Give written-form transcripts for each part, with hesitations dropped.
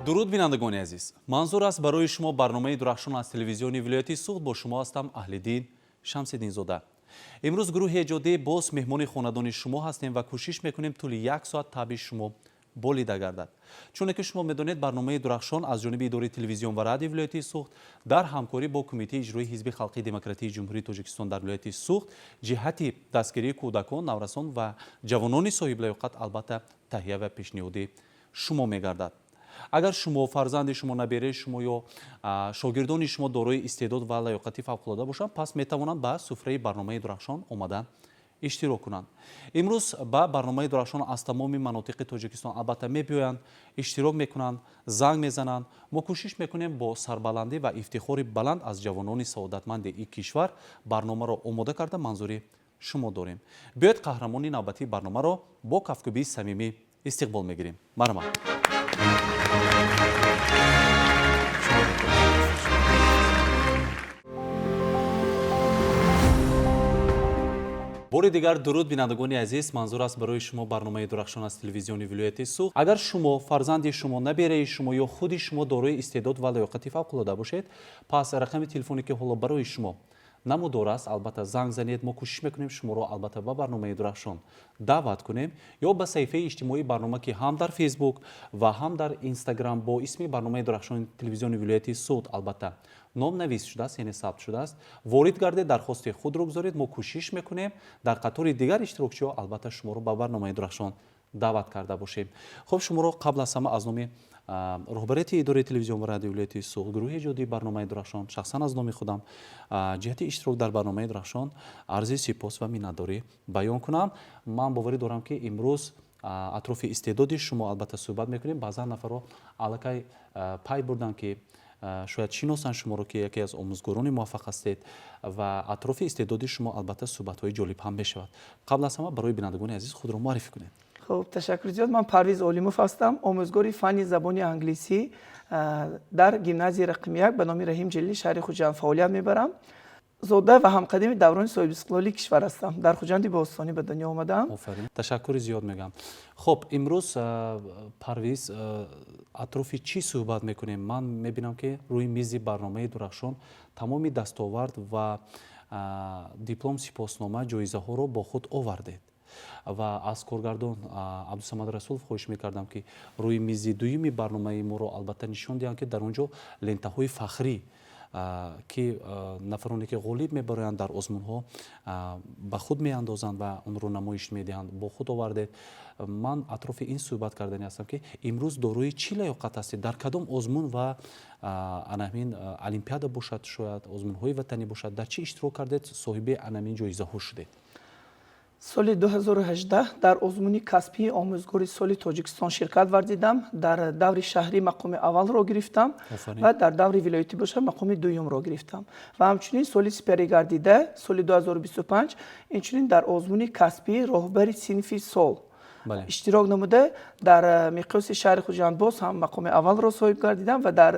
درود بینندگان عزیز، منظور است برای شما برنامه درخشان از تلویزیون ولایت سوخت. با شما هستم اهل‌دین شمس‌الدین زاده. امروز گروه ایجادی باز مهمان خاندان شما هستیم و کوشش میکنیم طول یک ساعت تابع شما بولیده گردد. چون که شما میدونید برنامه درخشان از جانب اداره تلویزیون و رادیو ولایت سوخت در همکاری با کمیته اجرایی حزب خلقی دموکراتیک جمهوری تاجیکستان در ولایت سوخت جهت دستگیری کودکان، نورسان و جوانان صاحب لیاقت البته تهیه و پیشنهادی شما میگردد. اگر شما فرزند شما نبیره شما یا شاگردان شما دارای استعداد و لیاقتی فوق‌العاده باشند، پس میتوانند به سفره برنامه درخشان آمدن اشتراک کنند. امروز با برنامه درخشان از تمام مناطق تاجیکستان البته میبیایند، اشتراک میکنند، زنگ میزنند. ما کوشش میکنیم با سربلندی و افتخار بلند از جوانان سعادتمند این کشور برنامه را آماده کرده منظور شما داریم. بیاید قهرمانی نوبتی برنامه را با کفکوبی صمیمی استقبال میگیریم. مرحبا. بار دیگر درود بینندگان عزیز، منظور است برای شما برنامه درخشان از تلویزیون ولایت سوخت. اگر شما فرزند شما نبیره شما یا خود شما دارای استعداد و لیاقت فوق‌العاده باشید، پس رقم تلفنی که حالا برای شما نمودار است البته زنگ زنید. ما کوشش میکنیم شما را البته به برنامه درخشان دعوت کنیم یا به صفحه اجتماعی برنامه که هم در فیسبوک و هم در اینستاگرام با اسم برنامه درخشان تلویزیون ولایت سوخت البته نام نویس شده است، یعنی ثبت شده است، وارد گردید، درخواست خود رو بگذارید. ما کوشش میکنیم در قطار دیگر اشتراکچی ها البته شما رو به برنامه درخشان دعوت کرده باشیم. خب شما رو قبل از همه از نام رهبریت اداره تلویزیون و رادیو ولایت سوخت، گروه ایجادی برنامه درخشان، شخصا از نام خودم جهت اشتراک در برنامه درخشان عرض سپاس و منتداری بیان کنم. من باوری دارم که امروز اطراف استعداد شما البته صحبت میکنیم. بعضا نفرها الکی پای بردن که شاید شناسن شما رو که یکی از آموزگاران موفق هستید و اطراف استعداد شما البته صحبت‌های جالب هم بشود. قبل از همه برای بینندگان عزیز خود را معرفی کنید. خب تشکر زیاد. من پرویز اولیموف هستم، آموزگار فن زبان انگلیسی در گیمنازیوم رقم 1 به نام رحیم جلیلی شهر خوجند فعالیت میبرم. زاده و همقدیم دوران صاحب استقلالی کشور هستم. در خوجند باستانی به دنیا آمدم. آفرین، تشکر زیاد میگم. خب امروز پرویز اطراف چی صحبت میکنیم؟ من میبینم که روی میز برنامه درخشان تمامی دستاورد و دیپلم سپاسنامه جایزه ها رو با خود آوردید و از کارگردان عبدالصمد رسول خواهش میکردم که روی میز دومی برنامه ما رو البته نشان دهند که در اونجا لنته های فخری که نفرانی که غالب میبرند در آزمون ها به خود میاندازند و اون رو نمایش میدهند با خود آورده. من اطراف این صحبت کردنی هستم که امروز داروی چی لیاقت هستید در کدام آزمون و انامین المپیاد باشد، شاید آزمون های وطنی باشد، در چی اشتراک کردید صاحب انامین جایزه ها شدید؟ سال 2018 در آزمون کسبی آموزگاری سال تاجیکستان شرکت ورزیدم. در دور شهری مقام اول را گرفتم و در دور ولایتی باشد مقام دوم را گرفتم و همچنین سال سپری گردیده سال 2025 اینچنین در آزمون کسبی راهبر صنف سال اشتراک نموده در مقیاس شهر خوجند باز هم مقام اول را صاحب گردیدم و در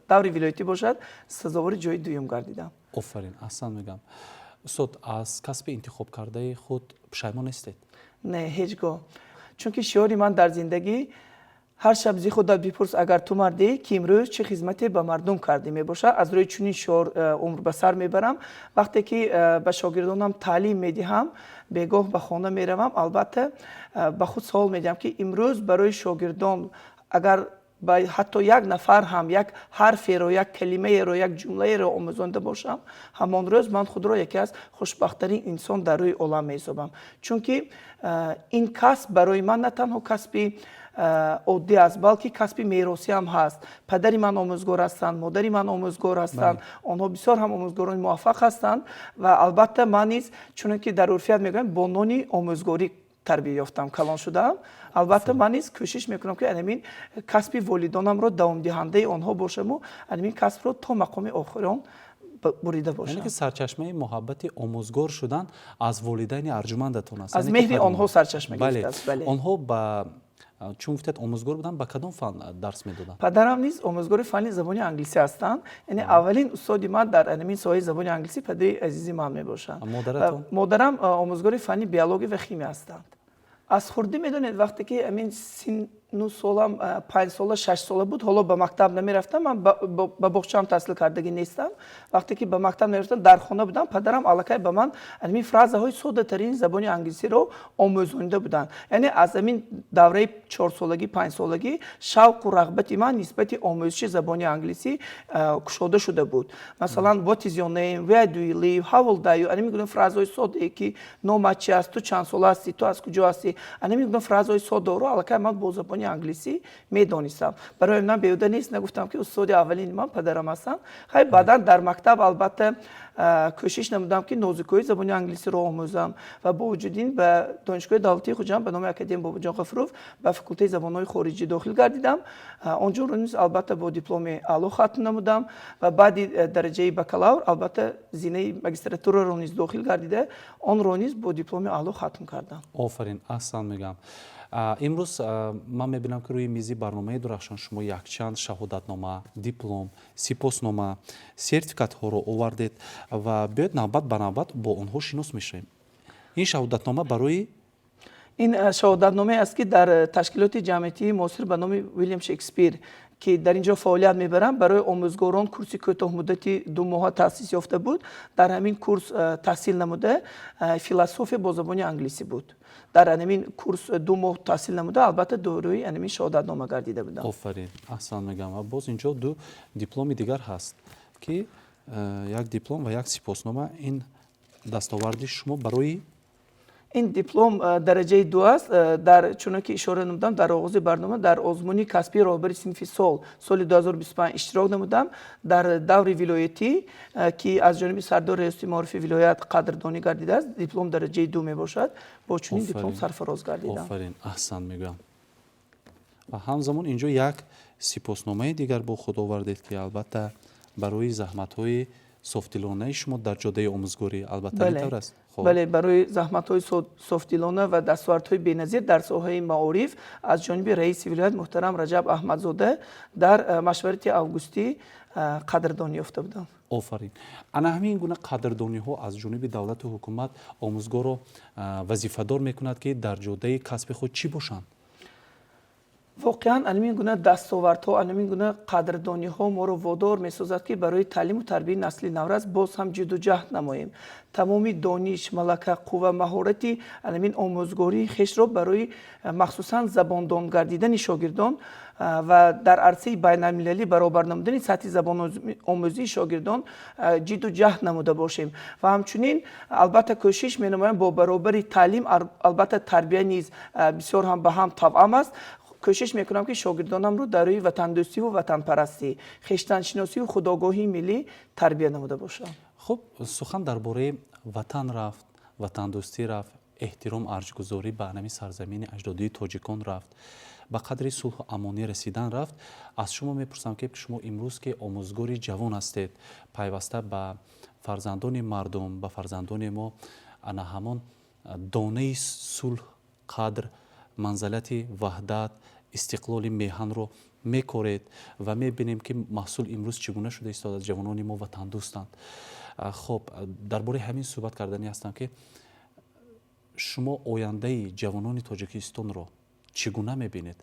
دور ولایتی باشد سزاوار جای دوم گردیدم. آفرین، احسن میگم. استاد از کسب انتخاب کرده خود پشیمان هستید؟ نه هیچگاه. چون که شعاری من در زندگی هر شب زی خودت بپرس اگر تو مردی که امروز چه خدمتی به مردم کردی میباشه. از روی چنین شعار عمر به سر میبرم. وقتی که به شاگردانم تعلیم میدهم بگاه به خانه میروم البته به خود سوال میدم که امروز برای شاگردان اگر حتی یک نفر هم یک حرفی رو، یک کلمه رو، یک جمله رو آموزانده باشم، همان روز من خود را یکی از خوشبخت‌ترین انسان در روی عالم می‌حسابم. چون که این کسب برای من نه تنها کسبی عادی است بلکه کسبی میراثی هم هست. پدری من آموزگار هستند، مادری من آموزگار هستند، آنها بسیار هم آموزگاران موفق هستند و البته من نیز چون که در عرفیت میگویند با نان آموزگاری تربیت یافتم، کلان شدم. البته من نیز کوشش میکنم که همین کسب والدانم رو دوام دهنده آنها باشم و همین کسب رو تا مقام آخران بریده باشم. یعنی که سرچشمه محبت آموزگار شدن از والدین ارجمندتون است. از مهر آنها سرچشمه گرفته است. بله. آنها با چون گفتید آموزگار بودن به کدام فن درس میدادن؟ پدرم نیز آموزگار فن زبان انگلیسی هستند. یعنی اولین استاد من در همین ساحه زبان انگلیسی پدری عزیزی من میباشند. مادرم آموزگار فن بیولوژی و شیمی هستند. از خردی میدونید وقتی که همین 9 солам 5 сола 6 сола буд ҳоло ба мактаб намерафтам. Ман ба бохчаам таҳсил кардагӣ нестам. вақте ки ба мактаб мерафтам дар хона будам, падарам аллакай ба ман ҳамин фразаҳои соддатарини забони англисиро омӯзонида буданд. яъне аз ҳамин давраи 4 солагӣ 5 солагӣ шавқу рағбати ман нисбати омӯзиши забони англисӣ кушода шуда буд. масалан what is your name, where do you live, how old are you, ҳамин гуна фразаҳои соддае ки номат чи аст, ту чанд сола ҳастӣ, ту аз куҷо ҳастӣ, ҳамин гуна фразаҳои соддаро аллакай ман бо забони англисӣ медонистам. барои ман беҳуда нест нагуфтам ки устоди аввалини ман падарам ҳастанд. хай баъдан дар мактаб албатта кӯшиш намудам ки нозикои забони англисиро омӯзам ва бо вуҷуди ин ба донишгоҳи давлатии хуҷанд ба номи академияи бобоҷон ғафуров ба факултаи забонҳои хориҷӣ дохил гардидам. онҷо низ албатта бо дипломи аъло хатм намудам ва баъди дараҷаи бакалавр албатта зинаи магистратураро низ дохил гардида онро низ бо дипломи аъло хатм кардам. офарин, аҳсан мегӯям. имрӯз ман мебинам ки рӯи мизи барномаи дурахшон шумо якчанд шаҳодатнома, диплом, сипоснома, сертификатҳоро овардед ва биёед навбат ба навбат бо онҳо шинос мешавем. ин шаҳодатнома барои ин шаҳодатномае аст ки дар ташкилоти ҷамъиятии муосир ба номи Уильям Шекспир ки дар инҷо фаъолият мебарам, барои омӯзгорон курси кӯтоҳмуддати 2 моҳа таъсис ёфта буд. дар ҳамин курс таҳсил намуда философия бо забони англисӣ буд. дар ҳамин курс 2 моҳ таҳсил намуда албатта дорои ҳамин шаҳодатнома гардида будам. офарин, аҳсан мегӯям. ва боз инҷо 2 дипломи дигар ҳаст ки як диплом ва як сипоснома. ин дастоварди шумо барои ин диплом дараҷаи 2 аст. дар чуно ки ишора намудам дар оғози барнома дар озмуни касбии роҳбари синфи соли 2025 иштирок намудам дар даври вилоятӣ ки аз ҷониби сардори риёсати маорифи вилоят қадрдонӣ гардидааст. диплом дараҷаи 2 мебошад. бо чунин диплом сарфароз гардидам. офарин, аҳсан мегӯям. ва ҳамзамон инҷо як сипосномаи дигар бо худ овардед ки албатта барои заҳматҳои софтдилонаи шумо дар ҷодаи омӯзгорӣ албатта интавр аст. бале, барои заҳматҳои софтдилона ва дастовардҳои беназир дар соҳаи маориф аз ҷониби раиси вилоят муҳтарам Раҷаб Аҳмадзода дар машварати августӣ қадрдонӣ ёфта будам. офарин. ана ҳамин гуна қадрдониҳо аз ҷониби давлату ҳукумат омӯзгорро вазифадор мекунад ки дар ҷодаи касби худ чӣ бошанд? воқеан ҳамин гуна дастовардҳо, ҳамин гуна қадрдониҳо моро водор месозад ки барои таълиму тарбияи насли наврас боз ҳам ҷидду ҷаҳд намоем. тамоми дониш, малака, қувва, маҳорати ҳамин омӯзгории хешро барои махсусан забондон гардидани шогирдон ва дар арсаи байналмилалӣ баробар намудани сатҳи забономӯзии шогирдон ҷидду ҷаҳд намуда бошем. ва ҳамчунин албатта кӯшиш менамоям бо баробари таълим албатта тарбия низ бисёр ҳам ба ҳам тавъам аст. кӯшиш мекунам ки шогирдонамро дар рӯи ватандӯстиву ватанпарастӣ, хештаншиносиву худогоҳии миллӣ тарбия намуда бошам. хуб, сухан дар бораи ватан рафт, ватандӯстӣ рафт, эҳтиром арҷгузорӣ ба анами сарзамини аҷдодии тоҷикон рафт, ба қадри сулҳу амонӣ расидан рафт. аз шумо мепурсам ки шумо имрӯз ки омӯзгори ҷавон ҳастед, пайваста ба фарзандони мардум, ба фарзандони мо ана ҳамон донаи сулҳ, қадр, манзалати ваҳдат, истиқлоли меҳанро мекоред ва мебинем ки маҳсул имрӯз чӣ гуна шуда истода. ҷавонони мо ватандӯстанд. хуб, дар бораи ҳамин суҳбат карданӣ ҳастам ки шумо ояндаи ҷавонони тоҷикистонро чӣ гуна мебинед?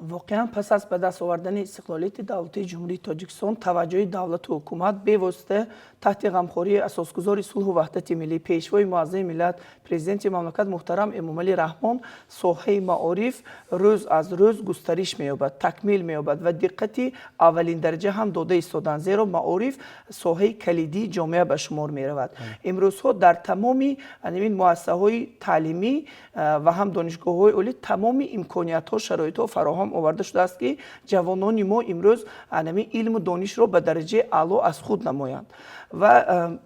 воқеан пас аз ба даст овардани истиқлолияти давлатии ҷумҳурии тоҷикистон таваҷҷӯҳи давлату ҳукумат бевосита таҳти ғамхории асосгузори сулҳу ваҳдати миллӣ пешвои муаззами миллат президенти мамлакат муҳтарам Эмомалӣ Раҳмон соҳаи маориф рӯз аз рӯз густариш меёбад, такмил меёбад ва диққати аввалин дараҷа ҳам дода истоданд, зеро маориф соҳаи калидии ҷомеа ба шумор меравад. имрӯзҳо дар тамоми ҳамин муассисаҳои таълимӣ ва ҳам донишгоҳҳои олӣ тамоми имкониятҳо, шароитҳо фароҳам оварда шудааст ки ҷавонони мо имрӯз ҳамин илму донишро ба дараҷаи аъло аз худ намоянд. ва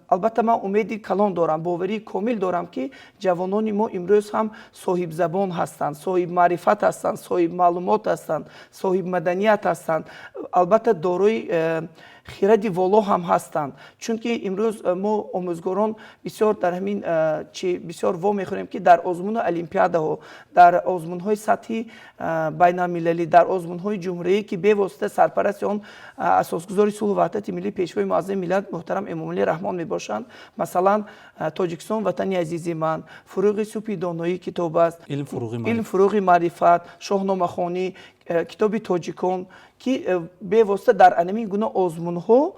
албатта ман умеди калон дорам, боварии комил дорам ки ҷавонони мо имрӯз ҳам соҳибзабон ҳастанд, соҳибмаърифат ҳастанд, соҳибмаълумот ҳастанд, соҳибмаданият ҳастанд, албатта дорои خیردی ولو هم هستند چون که امروز ما آموزگاران بسیار در همین بسیار وا میخوریم که در آزمون المپیاده ها در آزمون های سطحی بین المللی در آزمون های جمهوری که به واسطه سرپرست آن اساسگزار صلح و وحدت ملی پیشوای معظم ملت محترم امام علی رحمان میباشند. مثلا تاجیکستان وطن عزیز من، فروغ سوپی دانایی کتاب است، علم فروغ معرفت، شاهنامه خوانی، کتاب تاجیکان که به واسطه در انمی گونه آزمون ها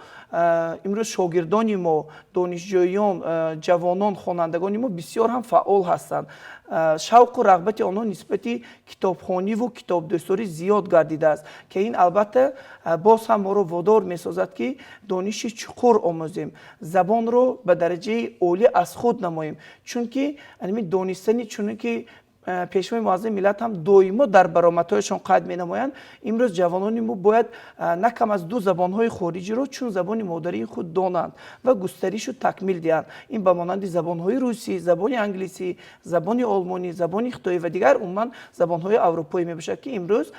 امروز شاگردان ما، دانشجویان، جوانان، خوانندگان ما بسیار هم فعال هستند. شوق و رغبت آنها نسبت کتابخوانی و کتاب دستوری زیاد گردیده است که این البته باز هم ما رو وادار میسازد که دانش چقور آموزیم، زبان رو به درجه عالی از خود نماییم، چون که دانستنی چون که پیشوای معظم ملت هم دائما در برآمدهایشان قید می‌نمایند. امروز جوانان ما باید نه کم از 2 زبان‌های خارجی رو چون زبان مادری خود دانند و گستریش رو تکمیل دهند. این به مانند زبان‌های روسی، زبان انگلیسی، زبان آلمانی، زبان خطایی و دیگر عموما زبان‌های اروپایی میباشد که امروز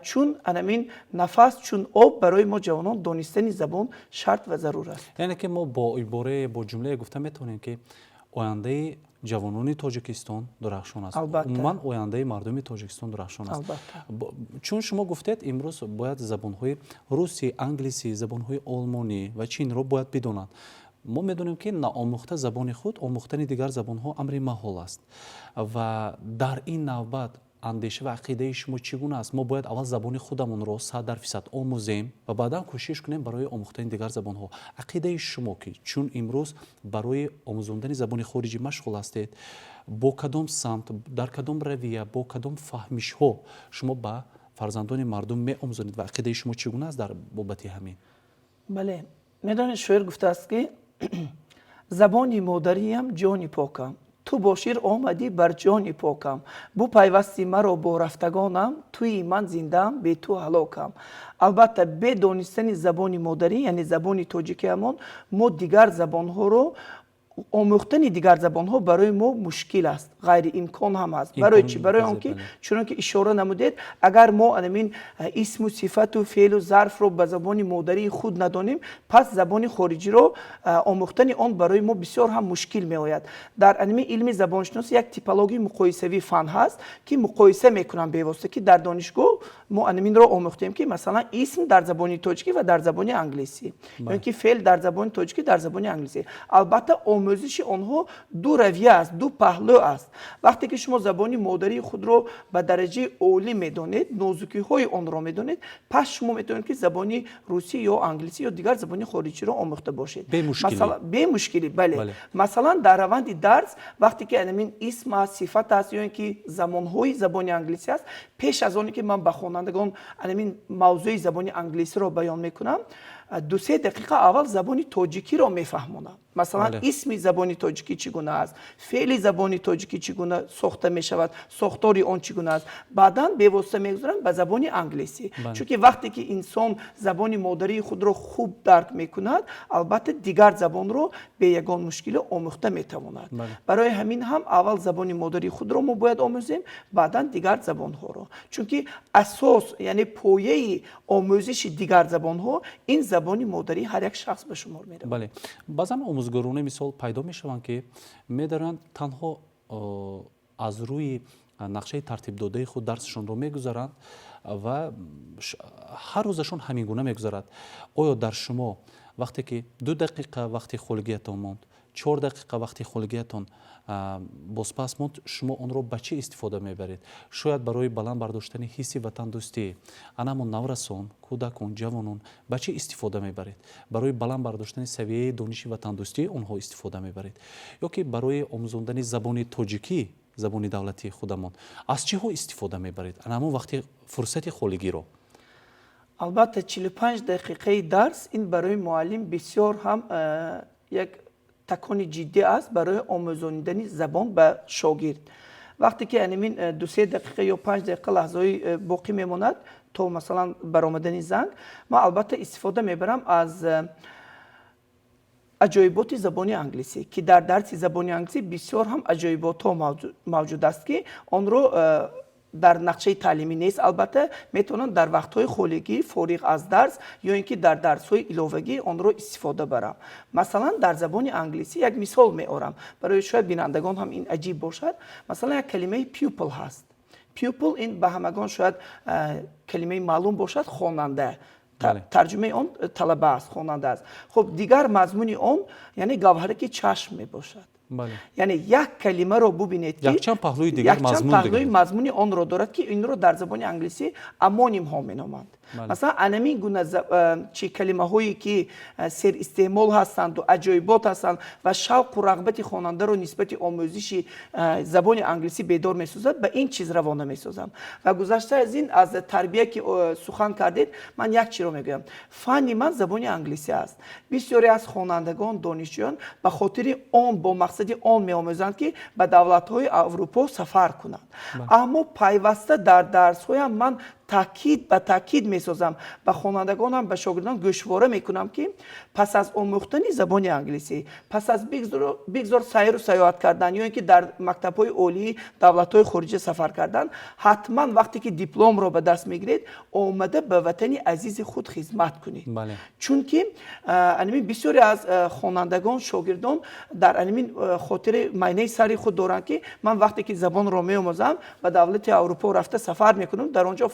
چون همین نفس چون آب برای ما جوانان دانستن زبان شرط و ضرور است. یعنی که ما با عباره با جمله گفته میتونیم که آینده جوانان تاجیکستان درخشان است. عموما آینده مردم تاجیکستان درخشان است. چون شما گفتید امروز باید زبان‌های روسی، انگلیسی، زبان‌های آلمانی و چین رو باید بدونند. ما میدونیم که ناآموخته زبان خود آموختن دیگر زبان‌ها امر محال است و در این نوبت اندیشه و عقیده شما چگونه است؟ ما باید اول زبان خودمون رو 100% آموزیم و بعدا کوشش کنیم برای آموختن دیگر زبان ها. عقیده شما که چون امروز برای آموزاندن زبان خارجی مشغول هستید، با کدام سمت، در کدام رویه، با کدام فهمش ها شما با فرزندان مردم می آموزانید و عقیده شما چگونه است در بابت همین؟ بله، میدانید شاعر گفته است که زبانی مادری هم جانی پاکم، تو با شیر آمدی بر جان پاکم، بو پیوستی مرا با رفتگانم، توی من زندم به تو هلاکم. البته به دانستن زبان مادری یعنی زبان تاجیکی همون ما دیگر زبان ها رو آموختن دیگر زبان ها برای ما مشکل است، غیر امکان هم است. برای چی؟ برای آنکه چون که اشاره نمودید اگر ما همین اسم و صفت و فعل و ظرف رو به زبان مادری خود ندانیم پس زبان خارجی رو آموختن آن برای ما بسیار هم مشکل می آید. در علم زبانشناسی یک تیپولوژی مقایسوی فن هست که مقایسه میکنن به واسطه که در دانشگاه ما همین رو آموختیم که مثلا اسم در زبان تاجیکی و در زبان انگلیسی، یعنی که فعل در زبان تاجیکی در زبان انگلیسی. البته آموزش آنها دو رویه است، دو پهلو است. وقتی که شما زبان مادری خود رو به درجه عالی میدونید، نازکی های آن را میدونید، پس شما میتونید که زبان روسی یا انگلیسی یا دیگر زبان خارجی رو آموخته باشید. به مشکلی بله. مثلا در روند درس وقتی که همین اسم است، صفت است یا اینکه زمانهای زبان انگلیسی است، پیش از آنی که من به خوانندگان همین موضوع زبان انگلیسی رو بیان میکنم 2-3 دقیقه اول زبان تاجیکی رو میفهمونم. مثلا اسم زبان تاجیکی چگونه است، فعل زبان تاجیکی چگونه ساخته می شود، ساختاری آن چگونه است، بعدا به واسطه میگذارم به زبان انگلیسی. چون که وقتی که انسان زبان مادری خود رو خوب درک میکند البته دیگر زبان رو به یگان مشکل آموخته میتواند. برای همین هم اول زبان مادری خود رو ما باید آموزیم، بعدا دیگر زبان ها رو، چون که اساس یعنی پایه آموزش دیگر زبان ها این زبان مادری هر یک شخص به شمار میره. بله، بعضا آموزگاران مثال پیدا میشوند که میدارند تنها از روی نقشه ترتیب داده خود درسشون رو میگذارند و هر روزشون همین گونه میگذارد. آیا در شما وقتی که 2 دقیقه وقتی خلگیتان ماند، 4 دقیقه وقتی خلگیتان بازپس ماند، شما اون رو به چی استفاده میبرید؟ شاید برای بلند برداشتن حس وطن دوستی انمون نورسان، کودکان، جوانان به چی استفاده میبرید؟ برای بلند برداشتن سویه دانش وطن دوستی اونها استفاده میبرید یا که برای آموزاندن زبان تاجیکی، زبان دولتی خودمان از چی ها استفاده میبرید؟ انمون وقتی فرصت خلگی رو البته 45 دقیقه درس این برای معلم بسیار هم یک تکانی جدی است برای آموزاندن زبان به شاگرد. وقتی که همین 2-3 دقیقه یا 5 دقیقه لحظه باقی میماند تا مثلا برآمدن زنگ، ما البته استفاده میبرم از عجایبات زبان انگلیسی که در درس زبان انگلیسی بسیار هم عجایبات ها موجود است که آن رو در نقشه تعلیمی نیست، البته میتونن در وقت‌های خولگی فارغ از درس یا اینکه در درس‌های ایلوگی آن رو استفاده برم. مثلا در زبان انگلیسی یک مثال میارم برای شاید بینندگان هم این عجیب باشد. مثلا یک کلمه pupil هست. pupil این به همگان شاید کلمه معلوم باشد، خواننده. ترجمه اون طلبه است، خواننده است. خب دیگر مضمون اون یعنی گوهره که چشم می باشد. یعنی یک کلمه رو ببینید که یکچند پهلوی دیگر مضمون اون رو دارد که این رو در زبان انگلیسی امونیم ها می نامند. مثلا انمی گونه چی کلمه هایی که سر استعمال هستند و عجایبات هستند و شوق و رغبت خواننده رو نسبت آموزش زبان انگلیسی بیدار می سازد، به این چیز روانه می سازم. و گذشته از این از تربیه که سخن کردید، من یک چیز رو میگم. فن من زبان انگلیسی است. بسیاری از خوانندگان دانشجویان به خاطر آن با مقصد آن می آموزند که به دولت‌های اروپا سفر کنند. اما پیوسته در درس‌هایم من تاکید می‌سازم به خوانندگانم، به شاگردان گوشواره میکنم که پس از آموختن زبان انگلیسی، پس از بگذار سیر و سیاحت کردن یا اینکه در مکتب‌های عالی دولت‌های خارجی سفر کردن، حتما وقتی که دیپلم رو به دست میگیرید آمده به وطن عزیز خود خدمت کنید. چون که بسیاری از خوانندگان شاگردان در خاطر معنی سری خود دارند که من وقتی که زبان رو می‌آموزم به دولت اروپا رفته سفر میکنم، در آنجا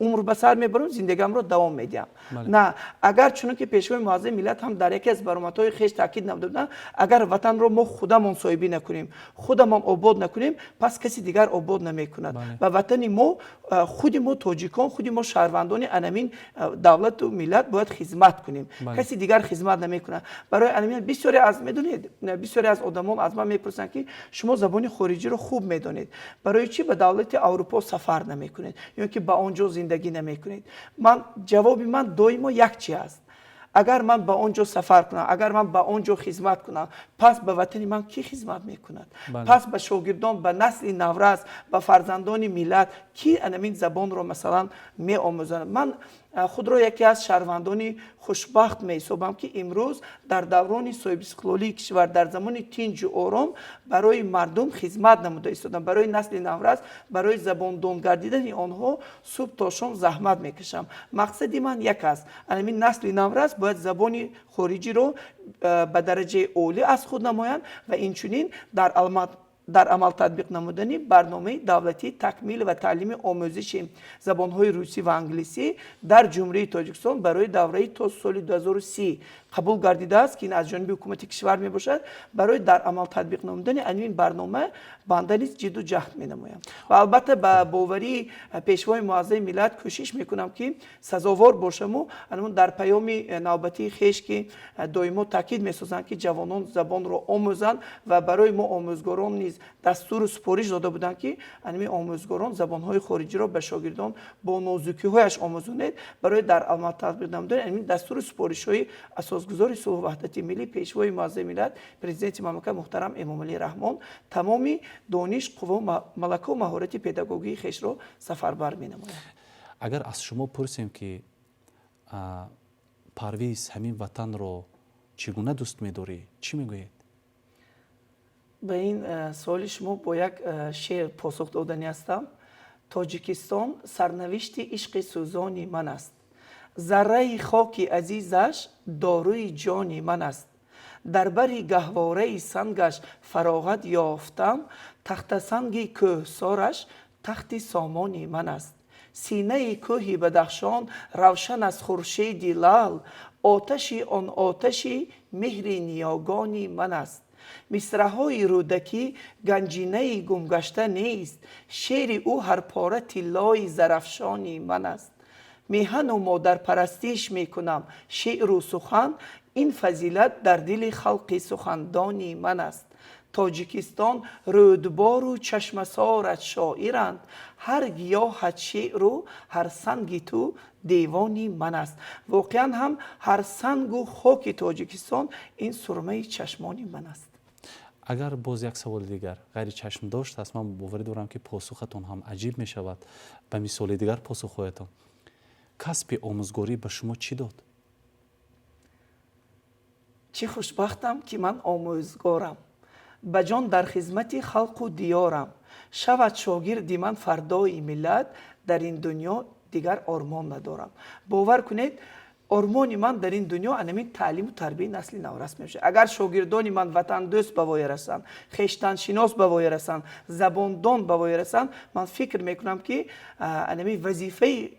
عمر به سر میبرم، زندگیم رو دوام میدم. نه، اگر چون که پیشوای معظم ملت هم در یکی از برآمدهای خویش تاکید نموده بودن، اگر وطن رو ما خودمون صاحبی نکنیم، خودمون آباد نکنیم، پس کسی دیگر آباد نمیکند. و وطن ما خود ما تاجیکان، خود ما شهروندان انمین دولت و ملت باید خدمت کنیم. کسی دیگر خدمت نمیکنه. برای انمین بسیاری از میدونید، بسیاری از آدمان از من میپرسن که شما زبان خارجی رو خوب میدونید، برای چی به دولت اروپا سفر نمیکنید یا که با آنجا زندگی نمی کنید؟ جواب من دائما یک چیز است. اگر من با آنجا سفر کنم، اگر من با آنجا خدمت کنم، پس به وطن من کی خدمت میکند؟ پس به شاگردان، به نسل نورس، به فرزندان ملت کی این زبان رو مثلا می آموزند؟ من خود را یکی از شهروندان خوشبخت می حسابم که امروز در دوران صاحب استقلالی کشور در زمان تنج و آرام برای مردم خدمت نموده ایستادم، برای نسل نورس، برای زبان دان گردیدن آنها صبح تا شام زحمت میکشم. مقصد من یک است، همین نسل نورس باید زبان خارجی رو به درجه عالی از خود نمایند و اینچنین در عمل تطبیق نمودن برنامه دولتی تکمیل و تعلیم آموزش زبان‌های روسی و انگلیسی در جمهوری تاجیکستان برای دوره تا سال 2030 قبول گردیده است که این از جانب حکومت کشور می باشد. برای در عمل تطبیق نمودن این برنامه بنده نیز جد و جهد می نمایم و البته به باوری پیشوای معظم ملت کوشش میکنم که سزاوار باشم و در پیام نوبتی خویش که دائما تاکید می‌سازند که جوانان زبان را آموزند و برای ما آموزگاران نیز دستور سپارش داده بودند که آموزگاران زبان‌های خارجی را به شاگردان با نازکی‌هایش آموزانید. برای در عمل تطبیق نمودن دستور سپارش‌های اساسگذار صلح و وحدت ملی پیشوای معظم ملت پرزیدنت مملکت محترم امام علی رحمان تمامی دانش، قوا، ملکه و مهارت پداگوژی خویش را سفربر می‌نماید. اگر از شما پرسیم که پرویز همین وطن رو چگونه دوست می‌داری، چی میگویید؟ به این سوال شما با یک شعر پاسخ دادنی هستم. تاجیکستان سرنوشت عشق سوزانی من است، ذره خاک عزیزش داروی جانی من است. در بر گهواره سنگش فراغت یافتم، تخت سنگ کوهسارش تخت سامانی من است. سینه کوه بدخشان روشن از خورشید لعل، آتش آن آتش مهر نیاگانی من است. مصرع‌های رودکی گنجینه گمگشته نیست، شعر او هر پاره طلای زرافشانی من است. میهن و مادر پرستیش میکنم شعر و سخن، این فضیلت در دل خلق سخندانی من است. تاجیکستان رودبار و چشمسارت شاعرند، هر گیاهت شعر و هر سنگ تو دیوانی من است. واقعا هم هر سنگ و خاک تاجیکستان این سرمه چشمانی من است. اگر باز یک سوال دیگر غیر چشم داشت است، من باور دارم که پاسختون هم عجیب می شود. به مثال دیگر پاسخهایتان، کسب آموزگاری به شما چی داد؟ چه خوشبختم که من آموزگارم بجان در خدمت خلق و دیارم، شود شاگردی من فردای ملت، در این دنیا دیگر آرمان ندارم. باور کنید آرمانی من در این دنیا انمین تعلیم و تربیت نسل نورس میشه. اگر شاگردانی من وطن دوست به وای رسن، خویشتن شناس به وای رسن، زبان دان به وای رسن، من فکر میکنم که انمی وظیفه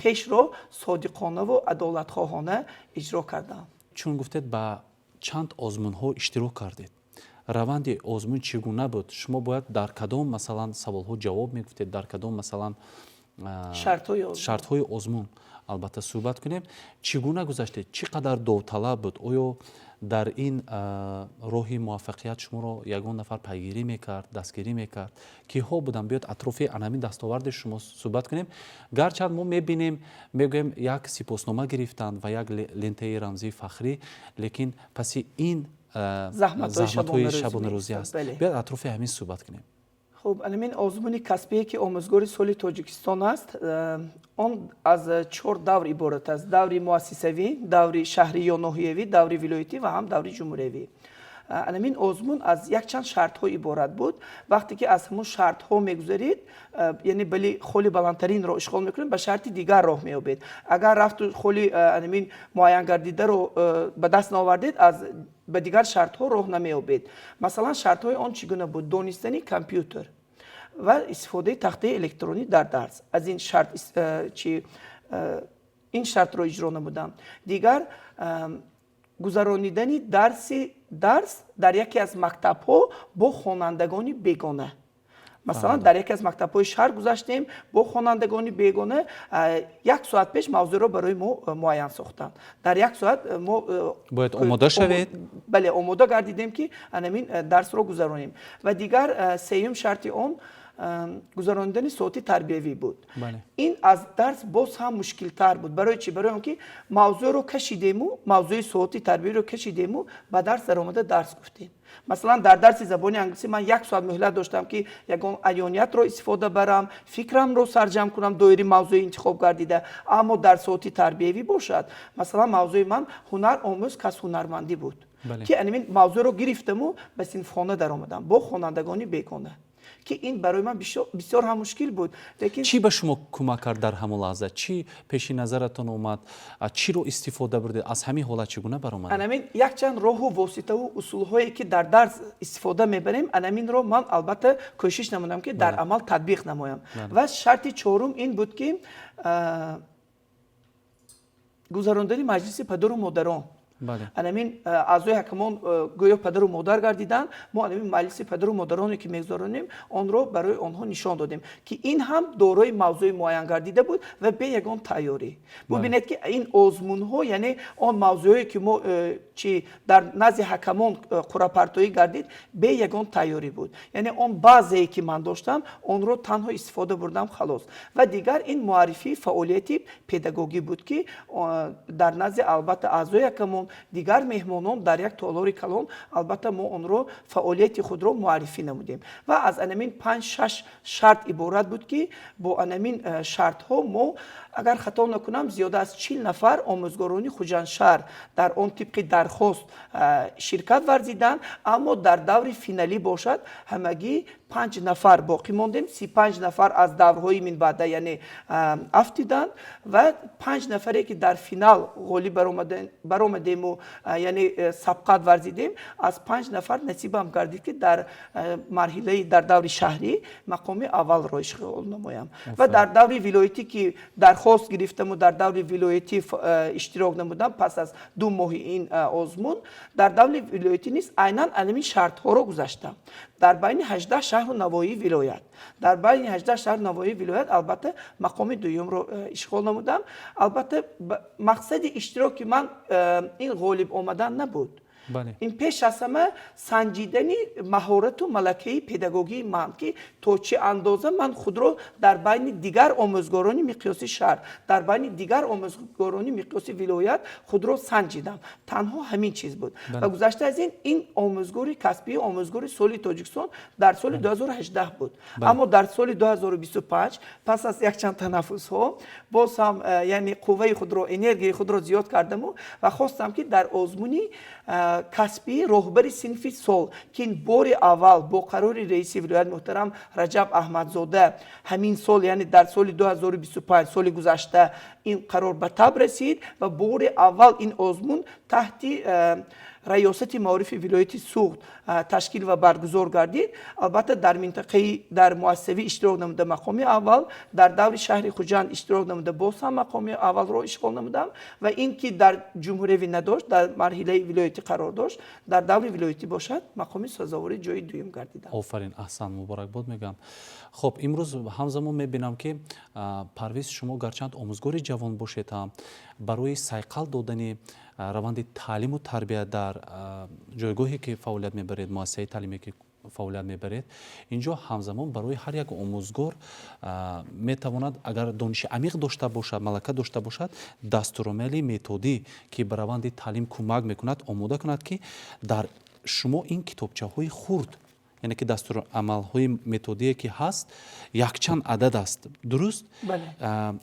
خویش رو صادقانه و عدالت خواهانه اجرا کردم. چون گفتید با چند آزمون ها اشتراک کردید، روند آزمون چگونه بود؟ شما باید در کدام مثلا سوال ها جواب میگفتید، در کدام مثلا شرط های آزمون البته صحبت کنیم. چگونه گذشته؟ چقدر داوطلب بود؟ آیا در این راه موفقیت شما رو یگان نفر پیگیری میکرد، دستگیری میکرد؟ کیها بودن؟ بیاد اطراف انمین دستاورد شما صحبت کنیم. گرچند ما میبینیم میگویم یک سپاسنامه گرفتند و یک لنته رمزی فخری، لیکن پس این زحمت های شبانه روزی است. بیاد اطراف همین صحبت کنیم. خب انمین آزمون کسبی که آموزگار سال تاجیکستان است، آن از 4 دور عبارت است: دوری مؤسسوی، دوری شهری یا ناحیه‌ای، دوری ولایتی و هم دوری جمهوری. انمین آزمون از یک چند شرط ها عبارت بود. وقتی که از همون شرط ها میگذارید، یعنی بلی خولی بلندترین رو اشغال میکنید، به شرط دیگر راه میابید. اگر رفت خولی انمین معین گردیده رو به دست نآوردید، از به دیگر شرط ها راه نمیابید. مثلا شرط های آن چگونه بود؟ دانستن کامپیوتر و استفاده تخته الکترونی در درس. از این شرط این شرط رو اجرا نمودم. دیگر گذرانیدن درس در یکی از مکتب ها با خوانندگان بیگانه. مثلا در یکی از مکتب های شهر گذاشتیم با خوانندگان بیگانه، 1 ساعت پیش موضوع رو برای ما معین ساختن. در 1 ساعت ما باید آماده شوید. بله، آماده گردیدیم که همین درس رو گذرانیم. و دیگر سوم شرط اون گذراندن صوتی تربیوی بود. این از درس باز هم مشکل تر بود. برای چی؟ برای اینکه موضوع رو کشیدیم و موضوع صوتی تربیوی رو کشیدیم و به درس در آمده درس گفتیم. مثلا در درس زبان انگلیسی من 1 ساعت مهلت داشتم که یگان عیانیت رو استفاده برم، فکرم رو سرجم کنم، دایره موضوع انتخاب گردیده. اما در صوتی تربیوی باشد، مثلا موضوع من هنر آموز کس هنرمندی بود. که انمین موضوع رو گرفتم و به صنفخانه در آمدم با خوانندگانی بیگانه، که این برای من بسیار هم مشکل بود. لیکن چی به شما کمک کرد در همون لحظه؟ چی پیش نظرتون اومد؟ چی رو استفاده بردید؟ از همین حالت چگونه برآمد؟ انمین یک چند راه و واسطه و اصول هایی که در درس استفاده میبریم، انمین رو من البته کوشش نمودم که در عمل تطبیق نمایم. و شرط 4 این بود که گذراندن مجلس پدر و مادران. انمین اعضای حکمان گویا پدر و مادر گردیدن، ما انمین مجلس پدر و مادرانی که میگذارانیم آن رو برای آنها نشان دادیم که این هم دارای موضوع معین گردیده بود و به یگان تیاری. ببینید که این آزمون ها، یعنی آن موضوعی که ما چی در نزد حکمان قرعه پرتایی گردید، به یگان تیاری بود. یعنی آن بعضی که من داشتم آن رو تنها استفاده بردم خلاص. و دیگر این معرفی فعالیتی پداگوژی بود که در نزد البته اعضای حکمان، دیگر مهمانان در یک تالار کلان، البته ما آن رو فعالیت خود رو معرفی نمودیم. و از انمین 5-6 شرط عبارت بود که با انمین شرط ها ما، اگر خطا نکنم، زیاده از 40 نفر آموزگارانی خوجندشهر در آن طبق درخواست شرکت ورزیدن. اما در دور فینالی باشد همگی 5 نفر باقی ماندیم. 35 نفر از دورهای من بعده یعنی افتیدن و 5 نفری که در فینال غالب برآمدیم و یعنی سبقت ورزیدیم، از 5 نفر نصیبم گردید که در مرحله در دور شهری مقام اول را اشغال نمایم. و در دور ولایتی که درخواست گرفتم و در دور ولایتی اشتراک نمودم، پس از 2 ماه این آزمون در دور ولایتی نیست، عیناً علمی شرط ها رو گذاشتم. در بین 18 شهر و نواحی ولایت، در بین 18 شهر نواحی ولایت البته مقام دوم رو اشغال نمودم. البته مقصد اشتراک من این غالب آمدن نبود. این پیش از همه سنجیدن مهارت و ملکه پداگوژی من که تا چه اندازه من خود رو در بین دیگر آموزگاران مقیاسی شهر، در بین دیگر آموزگاران مقیاسی ولایت خود رو سنجیدم. تنها همین چیز بود. و گذشته از این آموزگاری کسبی، آموزگاری سال تاجیکستان در سال 2018 بود. اما در سال 2025 پس از یک چند تنفس ها باز هم یعنی قوه خود رو، انرژی خود رو زیاد کردم و خواستم که در آزمونی کسبی راهبر صنف سال که این بار اول با قرار رئیس ولایت محترم رجب احمدزاده همین سال یعنی در سال 2025 سال گذشته این قرار به تب رسید و بار اول این آزمون تحت ریاست معارف ولایت سوخت تشکیل و برگزار گردید. البته در منطقه در مؤسسه اشتراک نموده مقام اول، در دور شهر خوجند اشتراک نموده باز هم مقام اول را اشغال نمودم و این که در جمهوری نداشت در مرحله ولایتی قرار داشت در دور ولایتی باشد مقام سزاواری جای دوم گردیدم. آفرین، احسن، مبارک باد میگم. خب امروز همزمان میبینم که پرویز شما گرچند آموزگار جوان باشید هم برای سایقل دادن روند تعلیم و تربیت در جایگاهی که فعالیت میبرید، مؤسسه تعلیمی که فعالیت میبرید، اینجا همزمان برای هر یک آموزگار میتواند اگر دانش عمیق داشته باشد، ملکه داشته باشد، دستورالعمل متدی که به روند تعلیم کمک میکند آماده کند که در شما این کتابچه های خرد، یعنی که دستورالعمل های متدی که هست یک چند عدد است، درست؟ بله.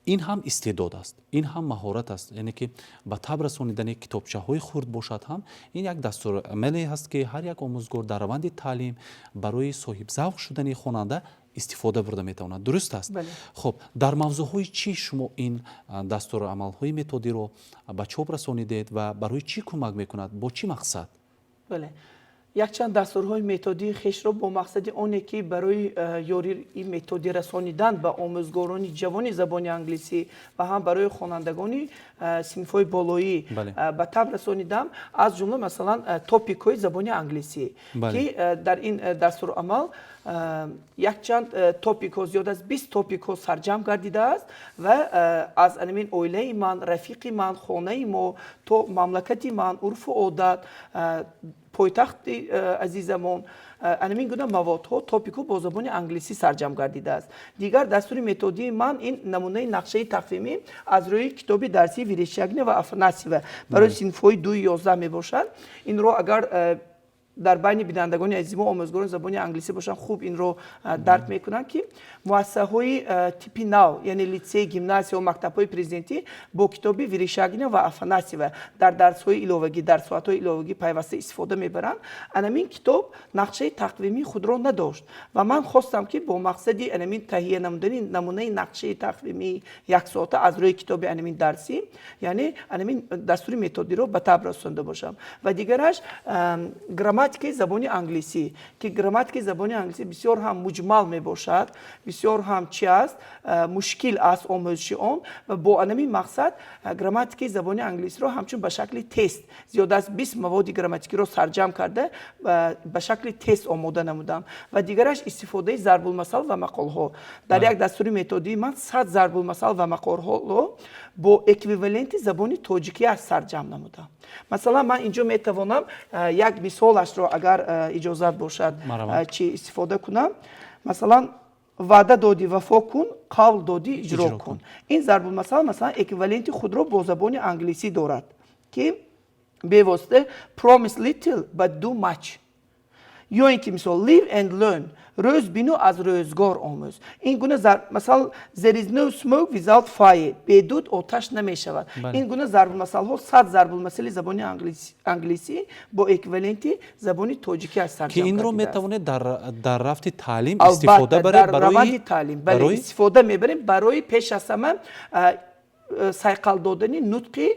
این هم استعداد است، این هم مهارت است، یعنی که به تب رسانیدن کتابچه های خرد باشد هم این یک دستورالعملی هست که هر یک آموزگار در روند تعلیم برای صاحب ذوق شدن خواننده استفاده برده میتواند، درست است؟ بله. خب در موضوع های چی شما این دستورالعمل های متدی رو به چوب رسانیدید و برای چی کمک میکند، با چی مقصد؟ بله. یک چند دستورهای متدی خویش را با مقصد آنه که برای یاری این متدی رسانیدن به آموزگاران جوان زبان انگلیسی و هم برای خوانندگان صنف‌های بالایی به تب رسانیدم، از جمله مثلا تاپیک های زبان انگلیسی که در این دستورالعمل یک چند تاپیک ها زیاد از 20 تاپیک ها سرجم گردیده است و از انمین اویله من، رفیق من، خانه ما تو مملکت من، عرف و عادت، پایتخت عزیزمون، انمین گونه مواد ها تاپیک ها با زبان انگلیسی سرجم گردیده است. دیگر دستور متدی من این نمونه نقشه تقویمی از روی کتاب درسی ویریشگنی و افناسی برای صنف‌های 2-11 می باشد. این رو اگر در بین بینندگان عزیز ما آموزگاران زبان انگلیسی باشن خوب این رو درک میکنن که مؤسسه های تیپی نو یعنی لیسه، گیمنازیوم و مکتب های پرزیدنتی با کتاب ویریشگنی و افناسی و در درس های ایلاوگی، در ساعت های ایلاوگی پیوسته استفاده میبرن. انمین کتاب نقشه تقویمی خود را نداشت و من خواستم که با مقصد انمین تهیه نمودن نمونه نقشه تقویمی یک ساعته از روی کتاب انمین درسی یعنی انمین دستور متدی رو به تب رسانده باشم. و دیگرش گراماتیک زبان انگلیسی که گراماتیک زبان انگلیسی بسیار هم مجمل می باشد، بسیار هم چی است مشکل است آموزش آن و با همین مقصد گراماتیک زبان انگلیسی رو همچون به شکل تست زیاد از 20 مواد گراماتیکی رو سرجم کرده به شکل تست آماده نمودم. و دیگرش استفاده ضرب المثل و مقال ها در یک دستور متدی من 100 ضرب المثل و مقال ها رو با اکویوالنت زبان تاجیکی از سرجم نمودم. مثلا من اینجا میتوانم یک مثالش رو اگر اجازه باشد چی استفاده کنم. مثلا وعده دادی وفا کن، قول دادی اجرا کن. این ضرب المثل مثلا اکویوالنت خود رو با زبان انگلیسی دارد که به واسطه promise little but do much یا اینکه مثال live and learn روز بینو از روزگار آموز. این گونه مثلا there is no smoke without fire بدود آتش نمی شود. این گونه ضرب المثل ها 100 ضرب المثل زبان انگلیسی با اکویوالنت زبان تاجیکی از سرجم که این رو میتونه در رفت تعلیم استفاده بره برای تعلیم بله استفاده میبریم برای پیش از همه سایقل دادن نطقی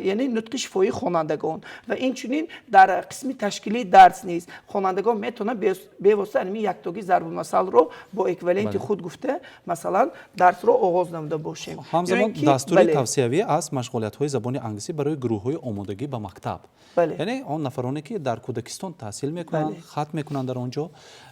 یعنی نطق شفاهی خوانندگان و این چنین در قسم تشکیلی درس نیست. خوانندگان میتونن به واسطه همین یک تاگی ضرب المثل رو با اکویوالنت خود گفته مثلا درس رو آغاز نموده باشیم. همزمان دستور توصیوی از مشغولیت های زبان انگلیسی برای گروه های آمادگی به مکتب، یعنی آن نفرانی که در کودکستان تحصیل میکنن ختم میکنن در آنجا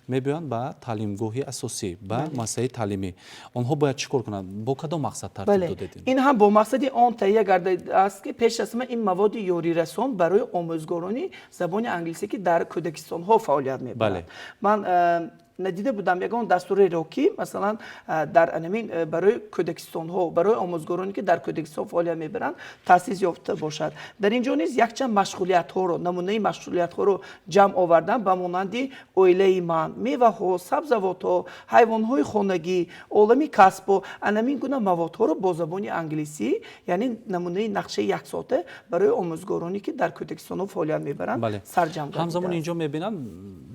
میبیان به تعلیمگاهی اساسی به مؤسسه تعلیمی، آنها باید چیکار کنند؟ با کدام مقصد ترتیب دادید؟ این هم با مقصد آن تهیه گردیده است که پیش از این مواد یاری رسان برای آموزگاران زبان انگلیسی که در کودکستان ها فعالیت میکنند. من ندیده بودم یگان دستور رو که مثلا در انمین برای کودکستان ها برای آموزگارانی که در کودکستان فعالیت میبرند تاسیس یافته باشد. در اینجا نیز یک چند مشغولیت ها رو نمونه مشغولیت ها رو جمع آوردم به مانند اویله من، میوه ها، سبزوات ها، حیوان های خانگی، عالم کسب و انمین گونه مواد ها رو با زبان انگلیسی یعنی نمونه نقشه یک ساعته برای آموزگارانی که در کودکستان ها فعالیت میبرند سرجم گردیده. همزمان اینجا میبینم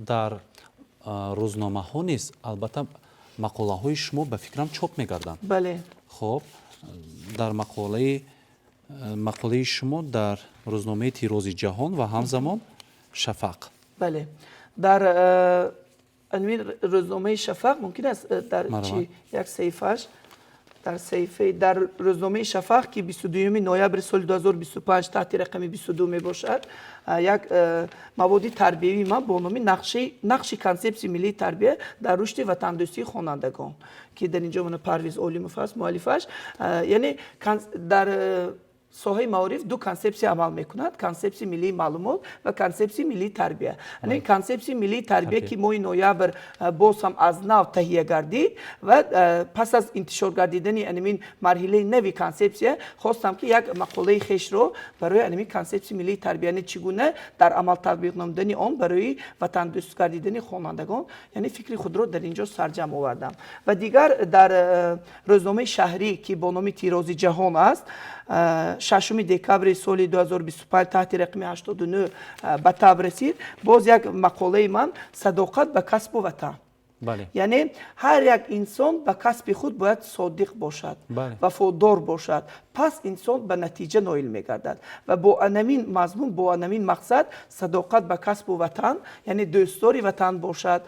در روزنامه ها نیست البته مقاله های شما به فکرم چاپ میگردن. بله. خب در مقاله شما در روزنامه تیروز جهان و همزمان شفق. بله. در روزنامه شفق ممکن است در چی یک صفحه‌اش در صفحه در روزنامه شفق که 22 نوامبر سال 2025 تحت رقم 22 می باشد یک مواد تربیوی ما با نام نقش کانسپت ملی تربیه در رشد وطن دوستی خوانندگان که در اینجا من پرویز اولیموف است مؤلفش، یعنی در ساحه معارف دو کانسپسی عمل میکند، کانسپسی ملی معلومات و کانسپسی ملی تربیه. یعنی کانسپسی ملی تربیه که ماه نوامبر باز هم از نو تهیه گردید و پس از انتشار گردیدن انمین مرحله نوی کانسپسیه خواستم که یک مقاله خیش رو برای انمین کانسپسی ملی تربیه یعنی چگونه در عمل تطبیق نمودن آن برای وطن دوست گردیدن خوانندگان یعنی فکری خود رو در اینجا سرجم آوردم. و دیگر در روزنامه شهری که با نام تیروز جهان است 6 دکبر سال 2025 تحت رقم 89 به تاب رسید، باز یک مقاله من صداقت به کسب و وطن. بله. یعنی هر یک انسان به کسب خود باید صادق باشد، وفادار باشد، پس انسان به نتیجه نائل میگردد و با انمین مضمون با انمین مقصد صداقت به کسب و وطن یعنی دوستداری وطن باشد،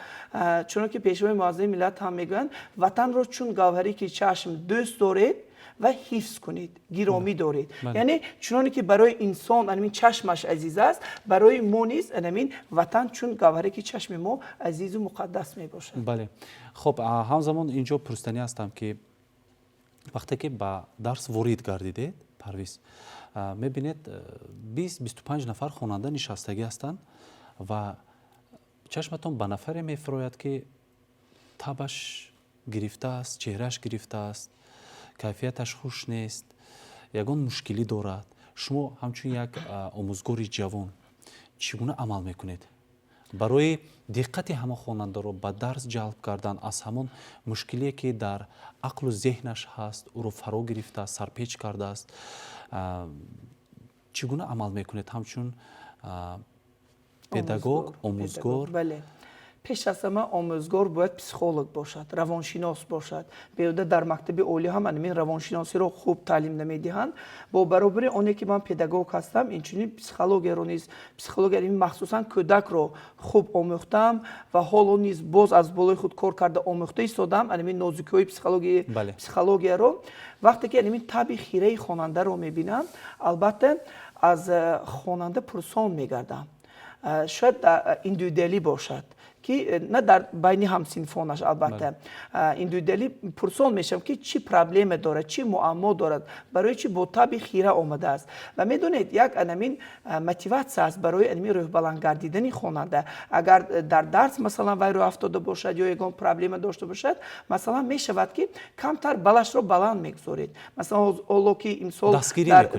چون که پیشوای معظم ملت هم میگن وطن رو چون گوهری که چشم دوست دارید و حفظ کنید، گرامی دارید. یعنی چونانی که برای انسان انمین چشمش عزیز است، برای ما نیز انمین وطن چون گوهری که چشم ما عزیز و مقدس می باشد. بله. خب همزمان اینجا پرستانی هستم که وقتی که با درس وارد گردیدید پرویز میبینید 20-25 نفر خواننده نشستگی هستند و چشمتون به نفر میفروید که تبش گرفته است، چهرهش گرفته است، کیفیتش خوش نیست، یگان مشکلی دارد. شما همچون یک آموزگار جوان چگونه عمل میکنید برای دقت همه خواننده رو به درس جلب کردن از همان مشکلی که در عقل و ذهنش هست او رو فرا گرفته سرپیچ کرده است، چگونه عمل میکنید همچون پداگوگ آموزگار؟ بله. پیش از همه آموزگار باید پسیکولوگ باشد، روانشناس باشد. بیاده در مکتب عالی هم این روانشناسی رو خوب تعلیم نمیدهند. با برابر آنی که من پداگوگ هستم اینچنین پسیکولوگ رو نیز پسیکولوگ این مخصوصا کودک رو خوب آموختم و حالا نیز باز از بالای خود کار کرده آموخته ایستادم این نازکی‌های پسیکولوژی رو. وقتی که این طبع خیره خواننده رو میبینم البته از خواننده پرسان میگردم، شاید ایندیویدولی باشد که نه در بین همسنفانش البته ایندیویدولی پرسان میشم که چی پرابلم داره، چی معما دارد، برای چی با طبع خیره آمده است. و میدونید یک انمین موتیواسیون است برای انمین روح بلند گردیدن خواننده. اگر در درس مثلا وی رو افتاده باشد یا یگان پرابلم داشته باشد مثلا میشود که کمتر بالش رو بلند میگذارید. مثلا اولو که امسال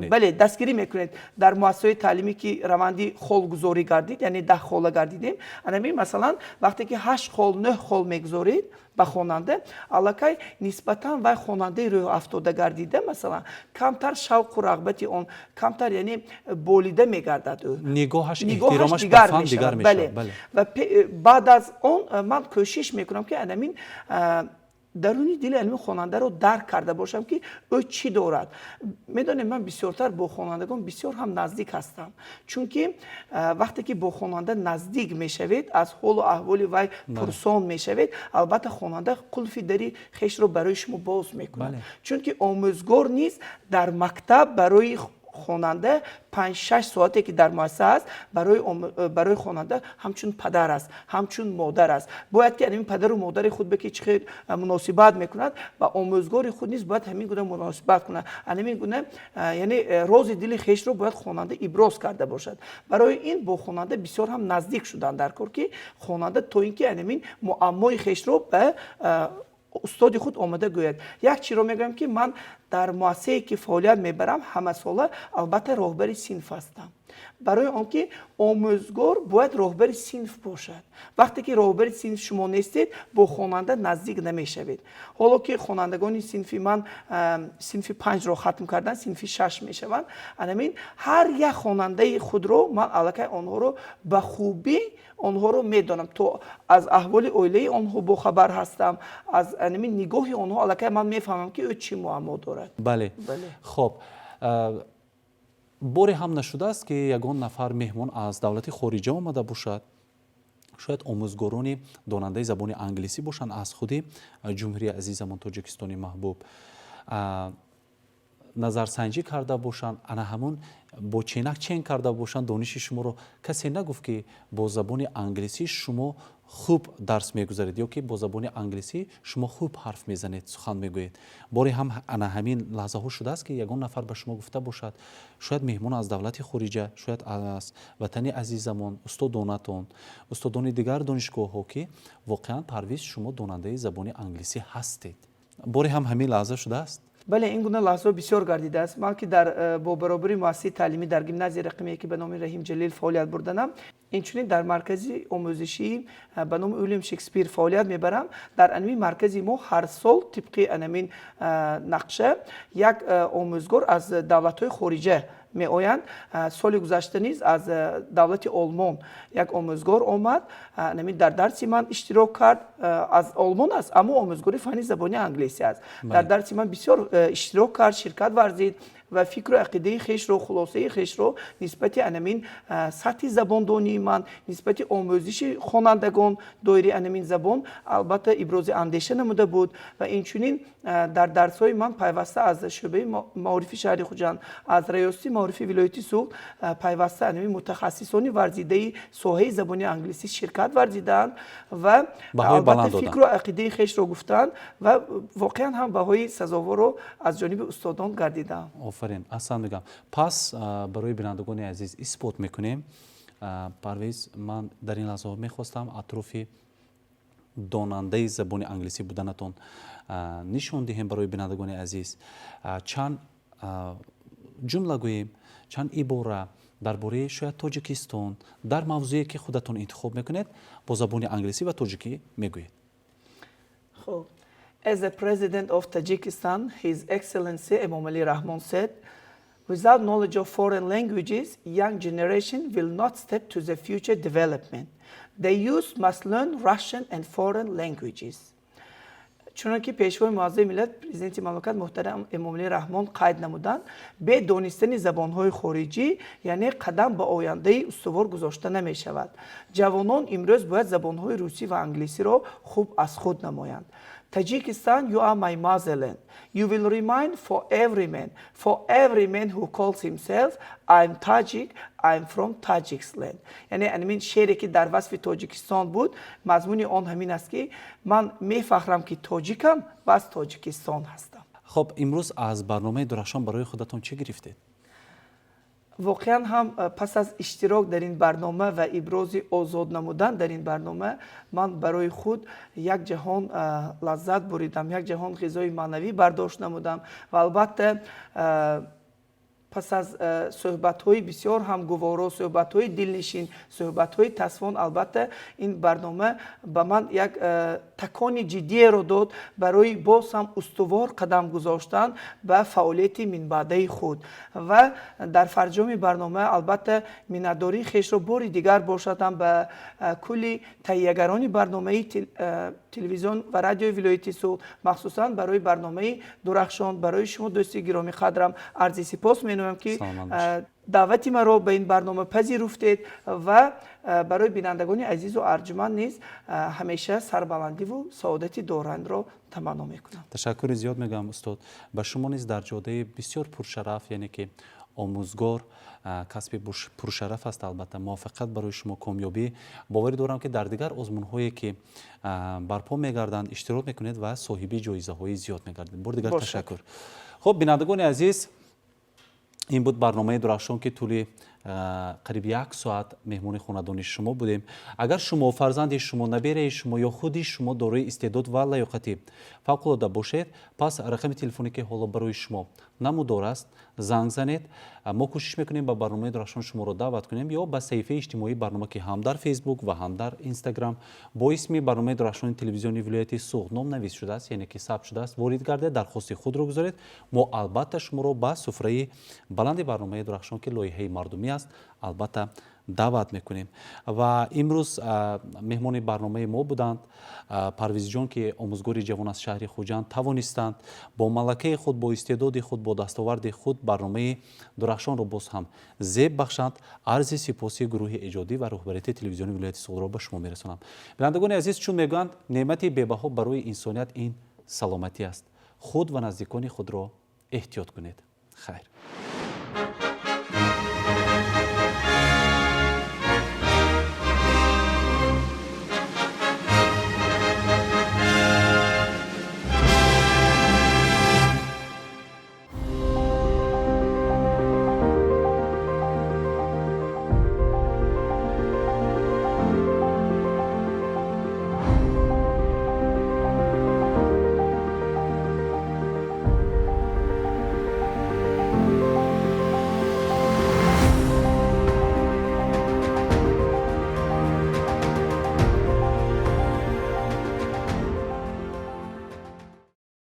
بله دستگیری میکنید در مؤسسه تعلیمی که روندی خالگذاری گردید یعنی 10 خاله گردیدیم، انمین مثلا وقتی که 8 خال 9 خال میگذارید به خواننده الکی نسبتا و خواننده روی افتاده گردیده مثلا کمتر شوق و رغبت اون کمتر یعنی بولیده میگردد، نگاهش احترامش به فن دیگر میشه. بله. و بعد از اون من کوشش میکنم که انمین درونی دل علمی خواننده رو درک کرده باشم که او چی دارد. میدونم من بسیارتر با خوانندگان بسیار هم نزدیک هستم، چون که وقتی که با خواننده نزدیک میشوید از حال و احوال وی پرسان میشوید البته خواننده قلفی دری خیش رو برای شما باز میکنه. چون که آموزگار نیست در مکتب برای خواننده 5-6 ساعتی که در مؤسسه است برای خواننده همچون پدر است، همچون مادر است. باید که این پدر و مادر خود به که چه مناسبت میکند و آموزگار خود نیست باید همین گونه مناسبت کنه. همین گونه یعنی راز دل خویش رو باید خواننده ابراز کرده باشد. برای این با خواننده بسیار هم نزدیک شدن در کار که خواننده تا اینکه همین معمای خویش رو به استاد خود آمده گوید. یک چیز رو میگم که من در مؤسسه‌ای که فعالیت میبرم همه ساله البته راهبر صنف هستم. برای آنکه آموزگار باید راهبر صنف باشد. وقتی که راهبر صنف شما نیستید با خواننده نزدیک نمیشوید. حالا که خوانندگان صنفی من صنف 5 رو ختم کردن، صنف 6 میشوند. همین هر یک خواننده خود رو من الکی آنها رو به خوبی آنها رو میدانم، تو از احوال عائله آنها با خبر هستم، از همین نگاه آنها الکی من میفهمم که او چی معما دارد. بله. خب باری هم نشده است که یگان نفر مهمان از دولت خارجه آمده باشد، شاید آموزگاران داننده زبان انگلیسی باشند از خود جمهوری عزیزمان تاجیکستان محبوب، نظرسنجی کرده باشند، انا همون با چینک چین کرده باشند دانش شما رو. کسی نگفت که با زبان انگلیسی شما خوب درس میگذارید یا که با زبان انگلیسی شما خوب حرف میزنید، سخن میگویید. باری هم انا همین لحظه ها شده است که یگان نفر به شما گفته باشد شاید مهمان از دولت خارجه، شاید از وطن عزیزمان، استادانتان، استادان دیگر دانشگاه ها که واقعا پرویز شما داننده زبان انگلیسی هستید. باری هم همین لحظه شده است. بله این گونه لحظه بسیار گردیده است. من که در با برابری مؤسسه تعلیمی در گیمنازی رقمی که به نام رحیم جلیل فعالیت بردم، اینچنین در مرکزی آموزشی به نام ویلیام شکسپیر فعالیت میبرم. در انمی مرکزی ما هر سال طبق انمین نقشه یک آموزگار از دولت‌های خارجه می آیند. سال گذشته نیز از دولت آلمان یک آموزگار آمد، در درسی من اشتراک کرد. از آلمان است اما آموزگاری فنی زبانی انگلیسی است. در درسی من بسیار اشتراک کرد، شرکت ورزید و فکر و عقیده خویش رو، خلاصه خویش رو نسبت انمین سطح زباندانی من، نسبت آموزش خوانندگان دایره انمین زبان البته ابراز اندیشه نموده بود و اینچنین در درس‌های من پیوسته از شعبه معارف شهر خوجند، از ریاستی معارف ولایتی سوق پیوسته انمین متخصصانی ورزیده ساحه زبانی انگلیسی شرکت ورزیدند و البته فکر و عقیده خویش رو گفتند و واقعا هم بهای سزاوار رو از جانب استادان گردیدند. آفرین، اصلا میگم. پس برای بینندگان عزیز اثبات میکنیم. پرویز، من در این لحظه میخواستم اطراف داننده زبان انگلیسی بودنتون نشون دهیم برای بینندگان عزیز. چند جمله گوییم، چند عباره درباره شاید تاجیکستان در موضوعی که خودتون انتخاب میکنید با زبان انگلیسی و تاجیکی میگویید. خب As the president of Tajikistan, His Excellency Emom Ali Rahmon said, without knowledge of foreign languages, young generation will not step to the future development. The youth must learn Russian and foreign languages. چونکه پیشوای معظم ملت پرزیدنت مملکت محترم امام علی رحمان قید نمودند، به دانستن زبانهای خارجی یعنی قدم به آینده استوار گذاشته نمی شود. جوانان امروز باید زبانهای روسی و انگلیسی را خوب از خود نمایند. Tajikistan, you are my motherland. You will remain for every man who calls himself, I'm Tajik, I'm from Tajikistan. یعنی همین شعری که در وصف تاجیکستان بود، مضمون آن همین است که من میفخرم که تاجیکم و از تاجیکستان هستم. خب امروز از برنامه درخشان برای خودتون چه گرفتید؟ واقعا هم پس از اشتراک در این برنامه و ابراز آزاد نمودن در این برنامه من برای خود یک جهان لذت بریدم، یک جهان غذای معنوی برداشت نمودم و البته پس از صحبت‌های بسیار هم گوارا، صحبت‌های دلنشین، صحبت‌های تصفیان، البته این برنامه به من یک تکان جدی را داد برای باز هم استوار قدم گذاشتن به فعالیت من بعده خود و در فرجام برنامه البته منتداری خویش را باری دیگر باشدم به کلی تهیه‌گران برنامه تلویزیون و رادیو ولایتی سوق، مخصوصا برای برنامه درخشان برای شما دوستی گرامی قدرم عرض سپاس می‌نمایم که دعوتی مرا به این برنامه پذیرفتید و برای بینندگان عزیز و ارجمند نیز همیشه سربلندی و سعادتی دارند را تمنا میکنم. تشکر زیاد میگم استاد. به شما نیز در جاده بسیار پرشرف، یعنی که آموزگار کسب پرشرف است. البته موفقیت برای شما، کامیابی. باوری دارم که در دیگر آزمون‌هایی که برپا می‌گردند اشتراک می‌کنید و صاحب جایزه‌های زیاد می‌گردید. بار دیگر تشکر. خب بینندگان عزیز، این بود برنامه درخشان که طول قریب 1 ساعت مهمون خاندان شما بودیم. اگر شما فرزند شما، نبیره شما یا خودی شما دارای استعداد و لیاقت فوق‌العاده باشید، پس رقم تلفنی که حالا برای شما نمودار است زنگ زنید. ما کوشش میکنیم با برنامه درخشان شما رو دعوت کنیم یا با صفحه اجتماعی برنامه که هم در فیسبوک و هم در اینستاگرام با اسم برنامه درخشان تلویزیونی ولایت سوغد نام نویس شده است، یعنی که ثبت شده است، وارد گردید، درخواست خود رو گذارید. ما البته شما رو با سفره بلند برنامه درخشان که لایحه مردمی است البته دعوت میکنیم. و امروز مهمان برنامه ما بودند پرویز جان که آموزگار جوان از شهر خوجند توانستند با ملکه خود، با استعداد خود، با دستاورد خود برنامه درخشان را باز هم زیب بخشند. عرض سپاسی گروه ایجادی و رهبریت تلویزیون ولایت سوغد را به شما میرسانم. بینندگان عزیز، چون میگویند نعمت بی‌بها برای انسانیت این سلامتی است. خود و نزدیکان خود را احتیاط کنید. خیر.